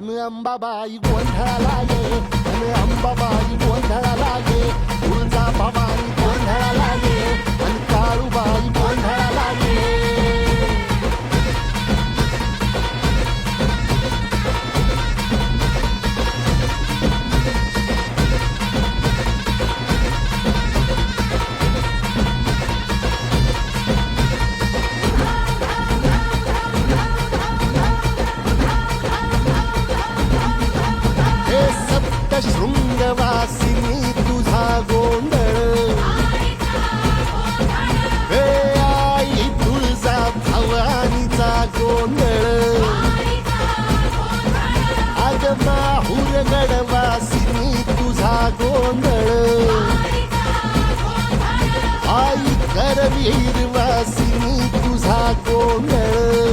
अन अंबाबाई गोंधळाला ये, अन अंबाबाई गोंधळाला ये, तुळजा भवानी गोंधळाला ये, अन काळूबाई गोंधळाला ये. हे सप्तशृंगवासिनी तुझा गोंधळ, हे आई तुळजा भवानीचा गोंधळ, अग माहूर गडवासिनी तुझा गोंधळ, आई करवीर वासिनी तुझा गोंधळ.